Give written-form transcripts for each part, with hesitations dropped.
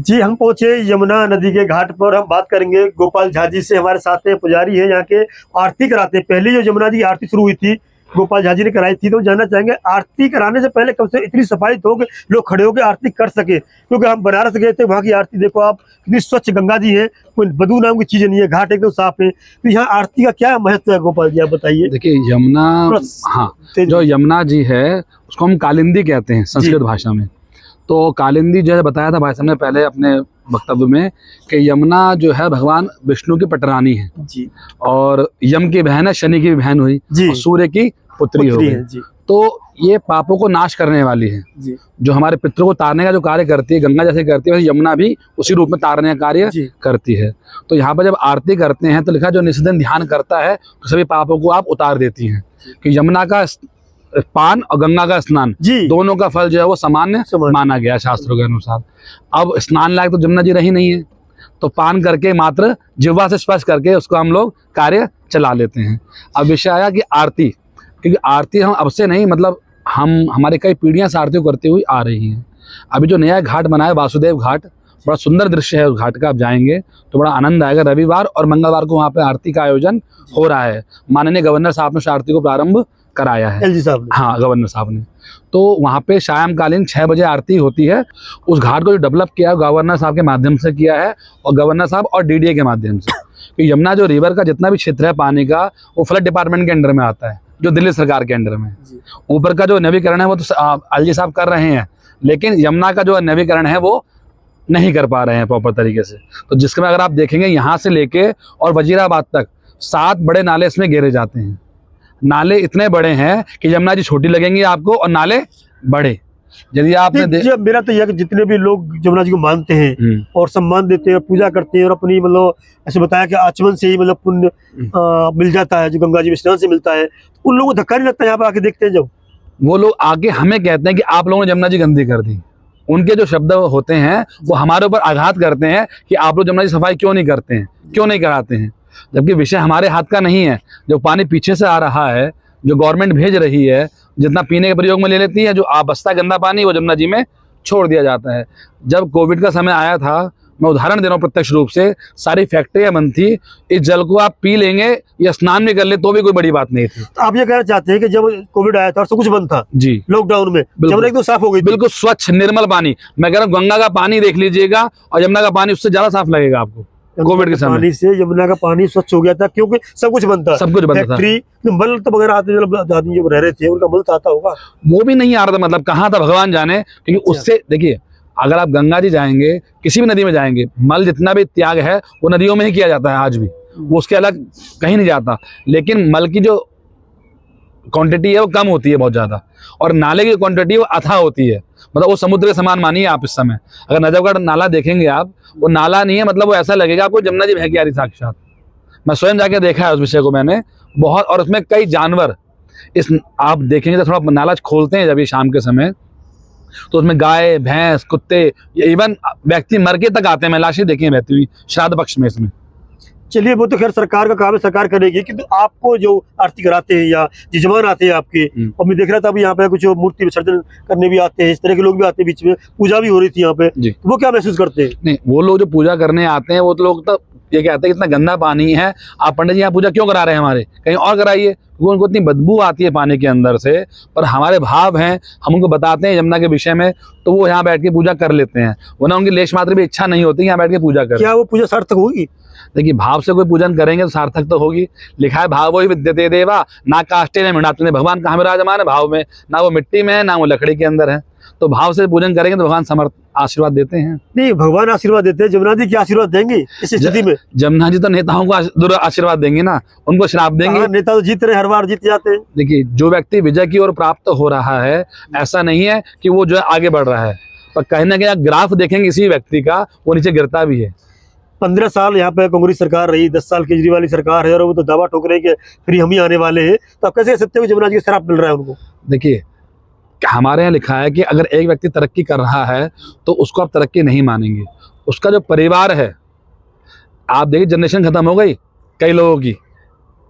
जी, हम पहुंचे यमुना नदी के घाट पर। हम बात करेंगे गोपाल झा जी से, हमारे साथ में पुजारी है यहाँ के, आरती कराते हैं। पहले जो यमुना जी की आरती शुरू हुई थी गोपाल झा जी ने कराई थी, तो जानना चाहेंगे आरती कराने से पहले कब से इतनी सफाई तो कि लोग खड़े होकर आरती कर सके, क्योंकि हम बनारस गए थे, वहाँ की आरती देखो आप, कितनी स्वच्छ गंगा जी है, कोई बदबू नाम की चीज नहीं है, घाट एकदम साफ है। तो यहाँ आरती का क्या महत्व है गोपाल जी, आप बताइए। देखिए यमुना, हाँ, जो यमुना जी है उसको हम कालिंदी कहते हैं संस्कृत भाषा में। तो कालिंदी जो है, बताया था भाई साहब ने पहले अपने वक्तव्य में कि यमुना जो है भगवान विष्णु की पटरानी है जी, और यम की बहन है, शनि की बहन हुई और सूर्य की पुत्री हो गई। तो ये पापों को नाश करने वाली है जी, जो हमारे पितरों को तारने का जो कार्य करती है, गंगा जैसे करती है, वैसे यमुना भी उसी रूप में तारने का कार्य करती है। तो यहाँ पर जब आरती करते हैं तो लिखा जो निष्दिन ध्यान करता है तो सभी पापों को आप उतार देती हैं। कि यमुना का पान और गंगा का स्नान दोनों का फल जो है वो सामान्य माना गया शास्त्रों के अनुसार। अब स्नान लायक तो यमुना जी रही नहीं है, तो पान करके मात्र जिह्वा से स्पर्श करके उसको हम लोग कार्य चला लेते हैं। अब विषय आया कि आरती, क्योंकि आरती हम अब से नहीं, मतलब हमारे कई पीढ़ियां से आरती करती हुई आ रही हैं। अभी जो नया घाट बना है वासुदेव घाट, बड़ा सुंदर दृश्य है उस घाट का, आप जाएंगे तो बड़ा आनंद आएगा। रविवार और मंगलवार को वहाँ पे आरती का आयोजन हो रहा है। माननीय गवर्नर साहब ने उस आरती को प्रारंभ कराया है, एलजी साहब ने। हाँ, गवर्नर साहब ने। तो वहाँ पे सायंकालीन 6 बजे आरती होती है। उस घाट को जो डेवलप किया है गवर्नर साहब के माध्यम से किया है, और गवर्नर साहब और डीडीए के माध्यम से। कि यमुना जो रिवर का जितना भी क्षेत्र है पानी का, वो फ्लड डिपार्टमेंट के अंडर में आता है, जो दिल्ली सरकार के अंडर में। ऊपर का जो नवीकरण है वो तो एलजी साहब कर रहे हैं, लेकिन यमुना का जो नवीकरण है वो नहीं कर पा रहे हैं प्रॉपर तरीके से। तो जिसमें अगर आप देखेंगे यहाँ से लेके और वजीराबाद तक 7 बड़े नाले इसमें घेरे जाते हैं। नाले इतने बड़े हैं कि यमुना जी छोटी लगेंगी आपको और नाले बड़े। यदि आपने मेरा तो यह कि जितने भी लोग यमुना जी को मानते हैं और सम्मान देते हैं, पूजा करते हैं, और अपनी मतलब ऐसे बताया कि आचमन से ही मतलब पुण्य मिल जाता है जो गंगा जी में स्नान से मिलता है, उन लोगों को धक्का नहीं लगता यहाँ पे आके देखते हैं जब वो लोग आके हमें कहते हैं कि आप लोगों ने यमुना जी गंदी कर दी। उनके जो शब्द होते हैं वो हमारे ऊपर आघात करते हैं कि आप लोग यमुना जी सफाई क्यों नहीं करते हैं, क्यों नहीं कराते हैं, जबकि विषय हमारे हाथ का नहीं है। जो पानी पीछे से आ रहा है, जो गवर्नमेंट भेज रही है, जितना पीने के प्रयोग में ले लेती है, जो बसता गंदा पानी वो यमुना जी में छोड़ दिया जाता है। जब कोविड का समय आया था, मैं उदाहरण दे रहा हूँ प्रत्यक्ष रूप से, सारी फैक्ट्रियां बंद थी। इस जल को आप पी लेंगे या स्नान भी कर ले तो भी कोई बड़ी बात नहीं थी। तो आप ये कहना चाहते हैं कि जब कोविड आया था और सब कुछ बंद था जी, लॉकडाउन में, यमुना एकदम साफ हो गई, बिल्कुल स्वच्छ निर्मल पानी। मैं कह रहा हूँ गंगा का पानी देख लीजिएगा और यमुना का पानी उससे ज्यादा साफ लगेगा आपको। कोविड के समय पानी से यमुना का पानी स्वच्छ हो गया था, क्योंकि सब कुछ बंद था, सब कुछ बंद था। मल तो वगैरह आते आदमी जो रह रहे थे उनका मल तो आता होगा, वो भी नहीं आ रहा था, मतलब कहाँ था भगवान जाने। क्योंकि उससे देखिए, अगर आप गंगा जी जाएंगे, किसी भी नदी में जाएंगे, मल जितना भी त्याग है वो नदियों में ही किया जाता है आज भी, वो उसके अलग कहीं नहीं जाता। लेकिन मल की जो क्वांटिटी है वो कम होती है बहुत ज्यादा, और नाले की क्वांटिटी वो अथाह होती है, मतलब वो समुद्र के समान मानिए आप। इस समय अगर नजफगढ़ नाला देखेंगे आप, वो नाला नहीं है, मतलब वो ऐसा लगेगा आपको यमुना जी बह के आ रही साक्षात। मैं स्वयं जाके देखा है उस विषय को मैंने बहुत, और उसमें कई जानवर, इस आप देखेंगे तो थोड़ा नाला खोलते हैं जब ये शाम के समय, तो उसमें गाय, भैंस, कुत्ते, इवन व्यक्ति मर के तक आते हैं। मैं लाशें देखी हैं बहती हुई श्राद्ध पक्ष में इसमें। चलिए, वो तो खैर सरकार का काम है, सरकार करेगी, किंतु आपको जो आरती कराते हैं या जजमान आते हैं आपके, और मैं देख रहा था अभी यहाँ पे कुछ मूर्ति विसर्जन करने भी आते हैं, इस तरह के लोग भी आते हैं, बीच में पूजा भी हो रही थी यहाँ पे, तो वो क्या महसूस करते हैं? नहीं, वो लोग जो पूजा करने आते हैं वो तो लोग तो ये कहते हैं इतना गंदा पानी है, आप पंडित जी यहाँ पूजा क्यों करा रहे हैं, हमारे कहीं और कराइए, क्योंकि उनको इतनी बदबू आती है पानी के अंदर से। पर हमारे भाव हैं, हम उनको बताते हैं यमुना के विषय में, तो वो यहाँ बैठ के पूजा कर लेते हैं, वरना उनकी लेश मात्र भी इच्छा नहीं होती यहाँ बैठ के पूजा करें। क्या वो पूजा सार्थक होगी? देखिए, भाव से कोई पूजन करेंगे तो सार्थक तो होगी। लिखा है भाव वही विद्यते देवा, ना काष्टे न मृणातु। भगवान कहाँ विराजमान है? भाव में। ना वो मिट्टी में है, ना वो लकड़ी के अंदर है। तो भाव से पूजन करेंगे तो भगवान समर्थ आशीर्वाद देते हैं। नहीं, भगवान आशीर्वाद देते हैं, यमुना जी क्या आशीर्वाद देंगे इस स्थिति में? यमुना जी तो नेताओं को आशीर्वाद देंगे ना, उनको श्राप देंगे। नेता तो जीत रहे, हर बार जीत जाते हैं। देखिए, जो व्यक्ति विजय की ओर प्राप्त हो रहा है, ऐसा नहीं है कि वो जो है आगे बढ़ रहा है, पर कहीं ना कहीं ग्राफ देखेंगे इसी व्यक्ति का, वो नीचे गिरता भी है। 15 साल यहाँ पे कांग्रेस सरकार रही, 10 साल केजरीवाल की सरकार है, और वो तो दावा ठोक रहे हैं कि फिर हम ही आने वाले हैं, तो आप कैसे सत्य को यमुना जी का शराब मिल रहा है उनको? देखिए, हमारे यहाँ लिखा है कि अगर एक व्यक्ति तरक्की कर रहा है तो उसको आप तरक्की नहीं मानेंगे, उसका जो परिवार है, आप देखिए जनरेशन खत्म हो गई कई लोगों की,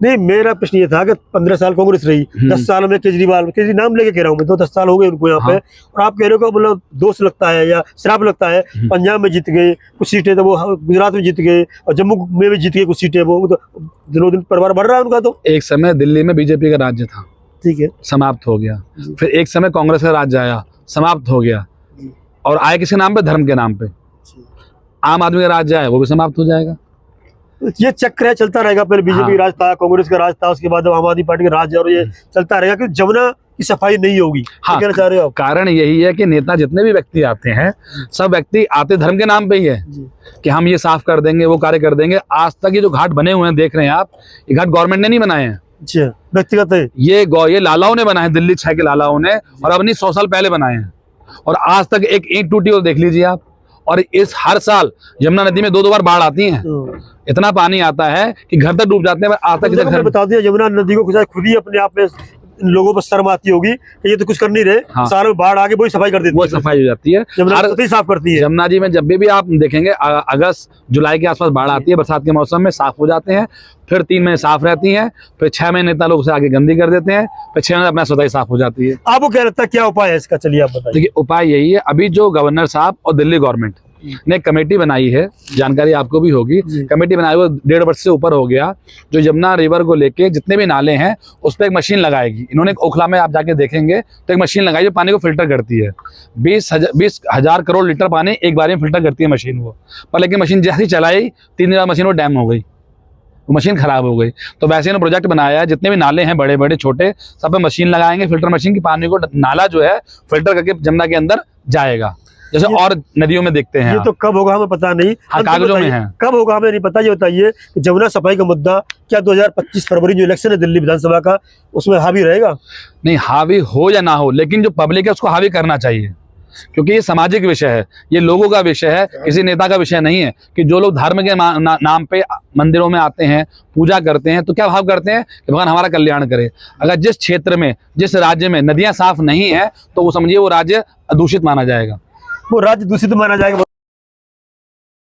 नहीं, मेरा प्रश्न ये था कि 15 साल कांग्रेस रही, 10 साल में केजरीवाल नाम लेके कह रहा हूँ मैं, तो 10 साल हो गए उनको यहाँ पे, और आप कह रहे हो कि मतलब दोष लगता है या श्राप लगता है। पंजाब में जीत गए कुछ सीटें, तो वो गुजरात में जीत गए, और जम्मू में भी जीत गए कुछ सीटें, वो तो दिनों दिन परिवार बढ़ रहा है उनका। तो एक समय दिल्ली में बीजेपी का राज्य था, ठीक है, समाप्त हो गया। फिर एक समय कांग्रेस का राज्य आया, समाप्त हो गया। और आए किसके नाम पे? धर्म के नाम पे। आम आदमी का राज्य आया, वो भी समाप्त हो जाएगा। ये चक्र है, चलता रहेगा। पहले बीजेपी राज था, कांग्रेस का राज था, उसके बाद आम आदमी पार्टी का राज है, और ये चलता रहेगा कि जमुना की सफाई नहीं होगी। हाँ, कहना चाह रहे हो आप? कारण यही है कि नेता जितने भी व्यक्ति आते हैं, सब व्यक्ति आते धर्म के नाम पे ही है कि हम ये साफ कर देंगे, वो कार्य कर देंगे। आज तक ये जो घाट बने हुए हैं देख रहे हैं आप, ये घाट गवर्नमेंट ने नहीं बनाए हैं, अच्छा, व्यक्तिगत है ये लालाओं ने बनाए हैं, दिल्ली 6 के लालाओं ने, और अपनी 100 साल पहले बनाए हैं। और आज तक एक ईंट टूटी हो देख लीजिए आप। और इस हर साल यमुना नदी में 2-2 बार बाढ़ आती है, इतना पानी आता है कि घर तक डूब जाते हैं। आज तक घर बता दिया, यमुना नदी को खुद ही अपने आप में लोगों पर शर्म आती होगी कि ये तो कुछ कर नहीं रहे। हाँ। साल में बाढ़ आके वही सफाई कर देती है, वो सफाई हो जाती है, यमुना साफ करती है। यमुना जी में जब भी आप देखेंगे अगस्त जुलाई के आसपास बाढ़ आती है, बरसात के मौसम में साफ हो जाते हैं, फिर 3 महीने साफ रहती हैं, फिर 6 महीने इतना लोग उसे आगे गंदी कर देते हैं, फिर 6 महीने अपना स्वतः ही साफ हो जाती है। आपको क्या लगता है क्या उपाय है इसका? चलिए आप बताइए। देखिए, उपाय यही है, अभी जो गवर्नर साहब और दिल्ली गवर्नमेंट ने कमेटी बनाई है, जानकारी आपको भी होगी, कमेटी बनाई हुई 1.5 वर्ष से ऊपर हो गया, जो यमुना रिवर को लेके जितने भी नाले हैं उस पर एक मशीन लगाएगी। इन्होंने ओखला में आप जाके देखेंगे तो एक मशीन लगाई जो पानी को फिल्टर करती है। 20,000 करोड़ लीटर पानी एक बार में फिल्टर करती है मशीन वो। पर लेकिन मशीन जैसे ही चलाई 3 दिन बाद मशीन वो डैम हो गई, वो मशीन खराब हो गई। तो वैसे इन्होंने प्रोजेक्ट बनाया है, जितने भी नाले हैं बड़े बड़े छोटे, सब पे मशीन लगाएंगे, फिल्टर मशीन की, पानी को नाला जो है फिल्टर करके जमुना के अंदर जाएगा, जैसे और नदियों में देखते हैं। ये तो कब होगा हमें पता नहीं। हाँ, कागजों में है, कब होगा हमें नहीं पता। ये बताइए कि जमुना सफाई का मुद्दा क्या 2025 फरवरी जो इलेक्शन है दिल्ली विधानसभा का, उसमें हावी रहेगा? नहीं, हावी हो या ना हो, लेकिन जो पब्लिक है उसको हावी करना चाहिए, क्योंकि ये सामाजिक विषय है, ये लोगों का विषय है, किसी नेता का विषय नहीं है। कि जो लोग धर्म के नाम पे मंदिरों में आते हैं, पूजा करते हैं, तो क्या भाव करते हैं कि भगवान हमारा कल्याण करे। अगर जिस क्षेत्र में, जिस राज्य में नदियां साफ नहीं है, तो वो समझिए वो राज्य दूषित माना जाएगा, वो राज्य दूषित माना जाएगा।